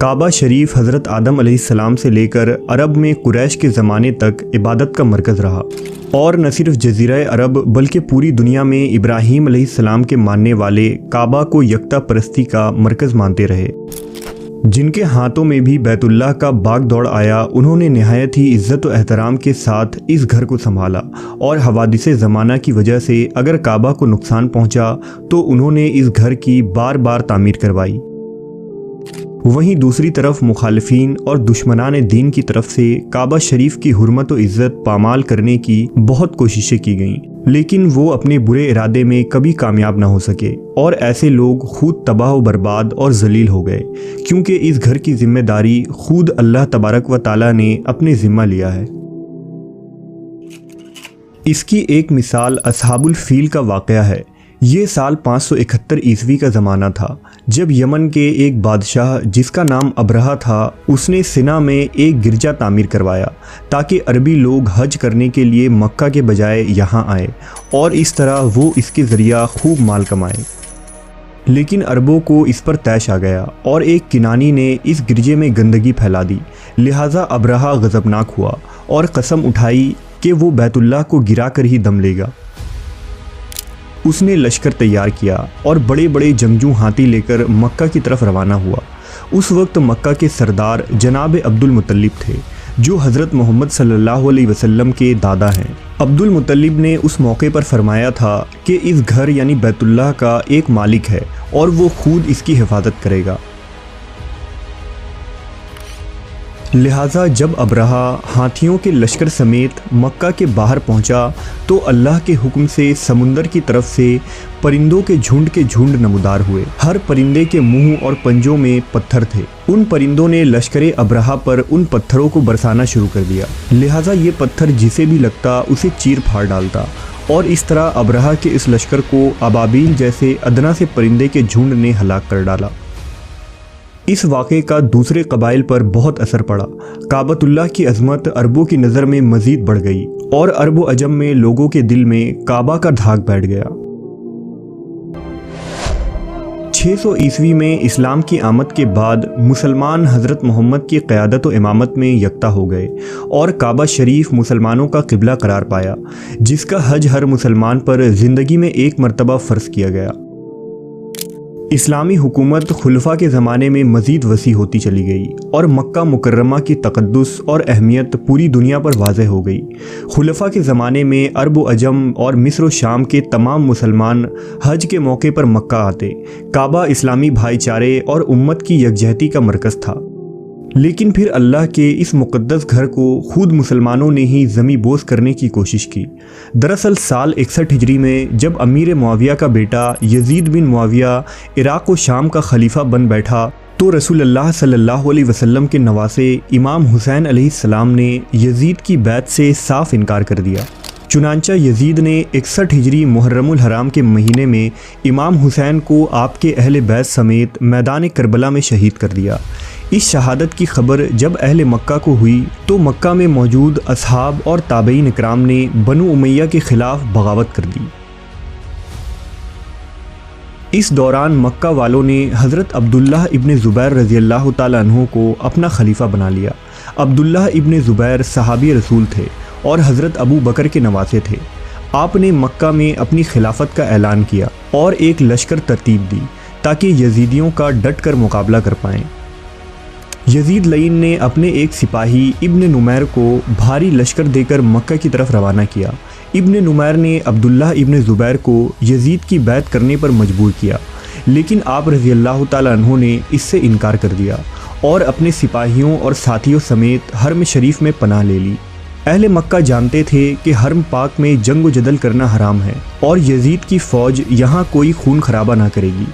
کعبہ شریف حضرت آدم علیہ السلام سے لے کر عرب میں قریش کے زمانے تک عبادت کا مرکز رہا، اور نہ صرف جزیرہ عرب بلکہ پوری دنیا میں ابراہیم علیہ السلام کے ماننے والے کعبہ کو یکتا پرستی کا مرکز مانتے رہے۔ جن کے ہاتھوں میں بھی بیت اللہ کا باغ دوڑ آیا، انہوں نے نہایت ہی عزت و احترام کے ساتھ اس گھر کو سنبھالا، اور حوادث زمانہ کی وجہ سے اگر کعبہ کو نقصان پہنچا تو انہوں نے اس گھر کی بار بار تعمیر کروائی۔ وہیں دوسری طرف مخالفین اور دشمنان دین کی طرف سے کعبہ شریف کی حرمت و عزت پامال کرنے کی بہت کوششیں کی گئیں، لیکن وہ اپنے برے ارادے میں کبھی کامیاب نہ ہو سکے، اور ایسے لوگ خود تباہ و برباد اور ذلیل ہو گئے، کیونکہ اس گھر کی ذمہ داری خود اللہ تبارک و تعالیٰ نے اپنے ذمہ لیا ہے۔ اس کی ایک مثال اصحاب الفیل کا واقعہ ہے۔ یہ سال 571 عیسوی کا زمانہ تھا، جب یمن کے ایک بادشاہ جس کا نام ابرہہ تھا، اس نے سنا میں ایک گرجا تعمیر کروایا تاکہ عربی لوگ حج کرنے کے لیے مکہ کے بجائے یہاں آئے، اور اس طرح وہ اس کے ذریعہ خوب مال کمائے۔ لیکن عربوں کو اس پر طیش آ گیا، اور ایک کنانی نے اس گرجے میں گندگی پھیلا دی، لہٰذا ابرہہ غضبناک ہوا اور قسم اٹھائی کہ وہ بیت اللہ کو گرا کر ہی دم لے گا۔ اس نے لشکر تیار کیا اور بڑے بڑے جنگجو ہاتھی لے کر مکہ کی طرف روانہ ہوا۔ اس وقت مکہ کے سردار جناب عبد المطلب تھے، جو حضرت محمد صلی اللہ علیہ وسلم کے دادا ہیں۔ عبد المطلب نے اس موقع پر فرمایا تھا کہ اس گھر یعنی بیت اللہ کا ایک مالک ہے اور وہ خود اس کی حفاظت کرے گا۔ لہٰذا جب ابرہہ ہاتھیوں کے لشکر سمیت مکہ کے باہر پہنچا تو اللہ کے حکم سے سمندر کی طرف سے پرندوں کے جھنڈ نمودار ہوئے۔ ہر پرندے کے منہ اور پنجوں میں پتھر تھے۔ ان پرندوں نے لشکر ابرہہ پر ان پتھروں کو برسانا شروع کر دیا، لہٰذا یہ پتھر جسے بھی لگتا اسے چیر پھاڑ ڈالتا، اور اس طرح ابرہہ کے اس لشکر کو ابابیل جیسے ادنا سے پرندے کے جھنڈ نے ہلاک کر ڈالا۔ اس واقعے کا دوسرے قبائل پر بہت اثر پڑا۔ کعبۃ اللہ کی عظمت عربوں کی نظر میں مزید بڑھ گئی، اور عرب و عجم میں لوگوں کے دل میں کعبہ کا دھاگ بیٹھ گیا۔ 600 عیسوی میں اسلام کی آمد کے بعد مسلمان حضرت محمد کی قیادت و امامت میں یکتا ہو گئے، اور کعبہ شریف مسلمانوں کا قبلہ قرار پایا، جس کا حج ہر مسلمان پر زندگی میں ایک مرتبہ فرض کیا گیا۔ اسلامی حکومت خلفاء کے زمانے میں مزید وسیع ہوتی چلی گئی، اور مکہ مکرمہ کی تقدس اور اہمیت پوری دنیا پر واضح ہو گئی۔ خلفاء کے زمانے میں عرب و عجم اور مصر و شام کے تمام مسلمان حج کے موقع پر مکہ آتے۔ کعبہ اسلامی بھائی چارے اور امت کی یکجہتی کا مرکز تھا، لیکن پھر اللہ کے اس مقدس گھر کو خود مسلمانوں نے ہی زمیں بوس کرنے کی کوشش کی۔ دراصل سال 61 ہجری میں جب امیر معاویہ کا بیٹا یزید بن معاویہ عراق و شام کا خلیفہ بن بیٹھا تو رسول اللہ صلی اللہ علیہ وسلم کے نواسے امام حسین علیہ السلام نے یزید کی بیعت سے صاف انکار کر دیا۔ چنانچہ یزید نے 61 ہجری محرم الحرام کے مہینے میں امام حسین کو آپ کے اہل بیت سمیت میدان کربلا میں شہید کر دیا۔ اس شہادت کی خبر جب اہل مکہ کو ہوئی تو مکہ میں موجود اصحاب اور تابعین اکرام نے بنو امیہ کے خلاف بغاوت کر دی۔ اس دوران مکہ والوں نے حضرت عبداللہ ابن زبیر رضی اللہ تعالیٰ عنہ کو اپنا خلیفہ بنا لیا۔ عبداللہ ابن زبیر صحابی رسول تھے اور حضرت ابو بکر کے نواسے تھے۔ آپ نے مکہ میں اپنی خلافت کا اعلان کیا اور ایک لشکر ترتیب دی تاکہ یزیدیوں کا ڈٹ کر مقابلہ کر پائیں۔ یزید لعین نے اپنے ایک سپاہی ابن نمیر کو بھاری لشکر دے کر مکہ کی طرف روانہ کیا۔ ابن نمیر نے عبداللہ ابن زبیر کو یزید کی بیعت کرنے پر مجبور کیا، لیکن آپ رضی اللہ تعالیٰ عنہ نے اس سے انکار کر دیا اور اپنے سپاہیوں اور ساتھیوں سمیت حرم شریف میں پناہ لے لی۔ اہل مکہ جانتے تھے کہ حرم پاک میں جنگ و جدل کرنا حرام ہے، اور یزید کی فوج یہاں کوئی خون خرابہ نہ کرے گی،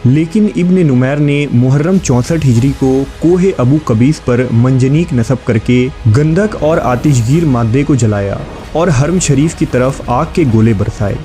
لیکن ابن نمیر نے محرم 64 ہجری کو کوہ ابو قبیس پر منجنیق نصب کر کے گندک اور آتش گیر مادے کو جلایا اور حرم شریف کی طرف آگ کے گولے برسائے۔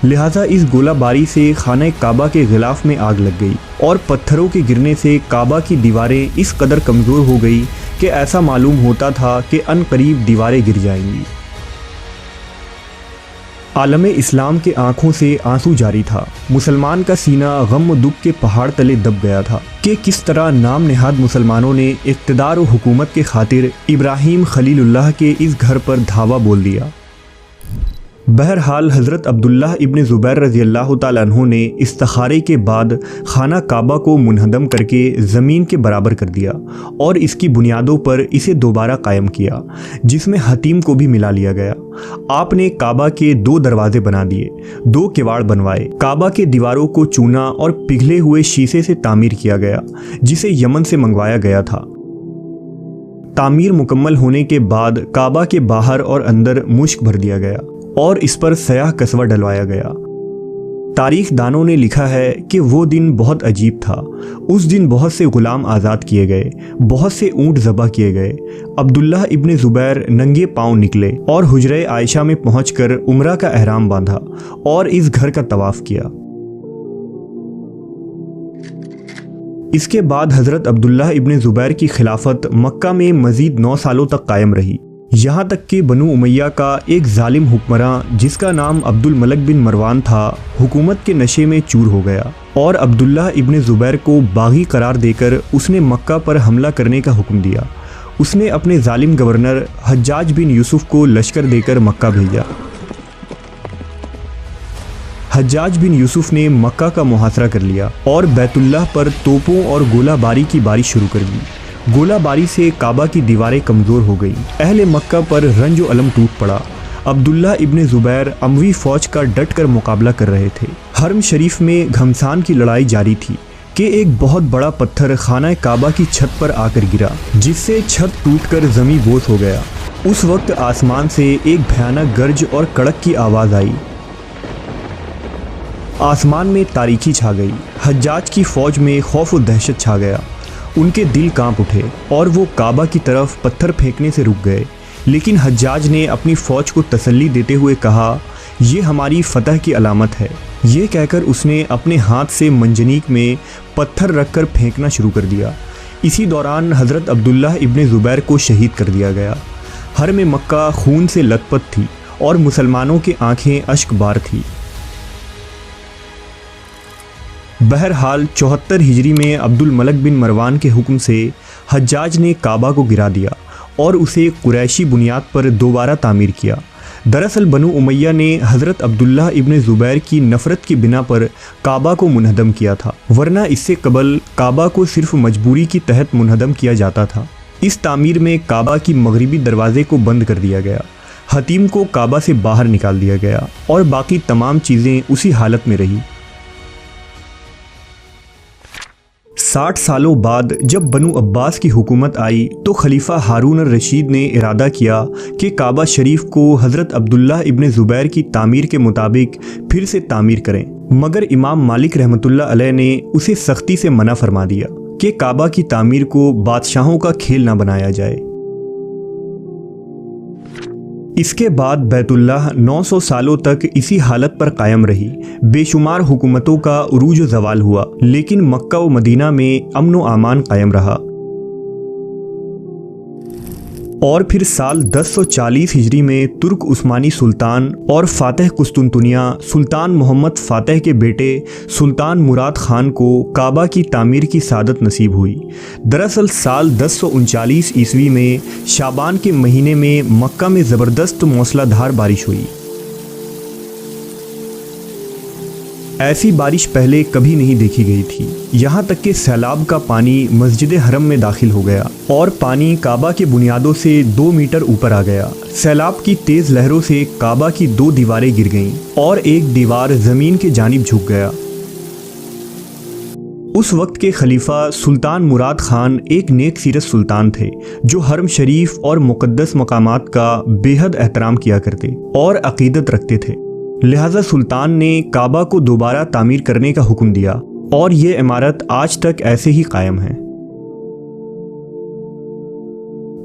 لہٰذا اس گولہ باری سے خانہ کعبہ کے غلاف میں آگ لگ گئی، اور پتھروں کے گرنے سے کعبہ کی دیواریں اس قدر کمزور ہو گئی کہ ایسا معلوم ہوتا تھا کہ ان قریب دیواریں گر جائیں گی۔ عالم اسلام کے آنکھوں سے آنسو جاری تھا۔ مسلمان کا سینہ غم و دکھ کے پہاڑ تلے دب گیا تھا کہ کس طرح نام نہاد مسلمانوں نے اقتدار و حکومت کے خاطر ابراہیم خلیل اللہ کے اس گھر پر دھاوا بول دیا۔ بہرحال حضرت عبداللہ ابن زبیر رضی اللہ تعالیٰ عنہ نے استخارے کے بعد خانہ کعبہ کو منہدم کر کے زمین کے برابر کر دیا اور اس کی بنیادوں پر اسے دوبارہ قائم کیا، جس میں حتیم کو بھی ملا لیا گیا۔ آپ نے کعبہ کے 2 دروازے بنا دیے، 2 کواڑ بنوائے، کعبہ کے دیواروں کو چونا اور پگھلے ہوئے شیشے سے تعمیر کیا گیا جسے یمن سے منگوایا گیا تھا۔ تعمیر مکمل ہونے کے بعد کعبہ کے باہر اور اندر مشک بھر دیا گیا اور اس پر سیاہ کسوہ ڈلوایا گیا۔ تاریخ دانوں نے لکھا ہے کہ وہ دن بہت عجیب تھا۔ اس دن بہت سے غلام آزاد کیے گئے، بہت سے اونٹ ذبح کیے گئے۔ عبداللہ ابن زبیر ننگے پاؤں نکلے اور حجرہ عائشہ میں پہنچ کر عمرہ کا احرام باندھا اور اس گھر کا طواف کیا۔ اس کے بعد حضرت عبداللہ ابن زبیر کی خلافت مکہ میں مزید 9 سالوں تک قائم رہی، یہاں تک کہ بنو امیہ کا ایک ظالم حکمراں جس کا نام عبد الملک بن مروان تھا، حکومت کے نشے میں چور ہو گیا اور عبداللہ ابن زبیر کو باغی قرار دے کر اس نے مکہ پر حملہ کرنے کا حکم دیا۔ اس نے اپنے ظالم گورنر حجاج بن یوسف کو لشکر دے کر مکہ بھیجا۔ حجاج بن یوسف نے مکہ کا محاصرہ کر لیا اور بیت اللہ پر توپوں اور گولہ باری کی بارش شروع کر دی۔ گولہ باری سے کعبہ کی دیواریں کمزور ہو گئیں، اہل مکہ پر رنج و الم ٹوٹ پڑا۔ عبداللہ ابن زبیر اموی فوج کا ڈٹ کر مقابلہ کر رہے تھے۔ حرم شریف میں گھمسان کی لڑائی جاری تھی کہ ایک بہت بڑا پتھر خانہ کعبہ کی چھت پر آ کر گرا، جس سے چھت ٹوٹ کر زمیں بوس ہو گیا۔ اس وقت آسمان سے ایک بھیانک گرج اور کڑک کی آواز آئی۔ آسمان میں تاریکی چھا گئی، حجاج کی فوج میں خوف و دہشت چھا گیا۔ ان کے دل کانپ اٹھے اور وہ کعبہ کی طرف پتھر پھینکنے سے رک گئے، لیکن حجاج نے اپنی فوج کو تسلی دیتے ہوئے کہا، یہ ہماری فتح کی علامت ہے۔ یہ کہہ کر اس نے اپنے ہاتھ سے منجنیق میں پتھر رکھ کر پھینکنا شروع کر دیا۔ اسی دوران حضرت عبداللہ ابن زبیر کو شہید کر دیا گیا۔ حرم مکہ خون سے لت پت تھی اور مسلمانوں کی آنکھیں اشک بار تھی۔ بہرحال 74 ہجری میں عبد الملک بن مروان کے حکم سے حجاج نے کعبہ کو گرا دیا اور اسے قریشی بنیاد پر دوبارہ تعمیر کیا۔ دراصل بنو امیہ نے حضرت عبداللہ ابن زبیر کی نفرت کی بنا پر کعبہ کو منہدم کیا تھا، ورنہ اس سے قبل کعبہ کو صرف مجبوری کی تحت منہدم کیا جاتا تھا۔ اس تعمیر میں کعبہ کی مغربی دروازے کو بند کر دیا گیا، حتیم کو کعبہ سے باہر نکال دیا گیا اور باقی تمام چیزیں اسی حالت میں رہی۔ 60 سالوں بعد جب بنو عباس کی حکومت آئی تو خلیفہ ہارون الرشید نے ارادہ کیا کہ کعبہ شریف کو حضرت عبداللہ ابن زبیر کی تعمیر کے مطابق پھر سے تعمیر کریں، مگر امام مالک رحمۃ اللہ علیہ نے اسے سختی سے منع فرما دیا کہ کعبہ کی تعمیر کو بادشاہوں کا کھیل نہ بنایا جائے۔ اس کے بعد بیت اللہ 900 سالوں تک اسی حالت پر قائم رہی۔ بے شمار حکومتوں کا عروج و زوال ہوا، لیکن مکہ و مدینہ میں امن و امان قائم رہا۔ اور پھر سال 1040 ہجری میں ترک عثمانی سلطان اور فاتح قسطنطنیہ سلطان محمد فاتح کے بیٹے سلطان مراد خان کو کعبہ کی تعمیر کی سعادت نصیب ہوئی۔ دراصل سال 1039 عیسوی میں شعبان کے مہینے میں مکہ میں زبردست موسلا دھار بارش ہوئی۔ ایسی بارش پہلے کبھی نہیں دیکھی گئی تھی، یہاں تک کہ سیلاب کا پانی مسجد حرم میں داخل ہو گیا اور پانی کعبہ کے بنیادوں سے 2 میٹر اوپر آ گیا۔ سیلاب کی تیز لہروں سے کعبہ کی 2 دیواریں گر گئیں اور ایک دیوار زمین کی جانب جھک گیا۔ اس وقت کے خلیفہ سلطان مراد خان ایک نیک سیرت سلطان تھے جو حرم شریف اور مقدس مقامات کا بے حد احترام کیا کرتے اور عقیدت رکھتے تھے، لہذا سلطان نے کعبہ کو دوبارہ تعمیر کرنے کا حکم دیا اور یہ عمارت آج تک ایسے ہی قائم ہے۔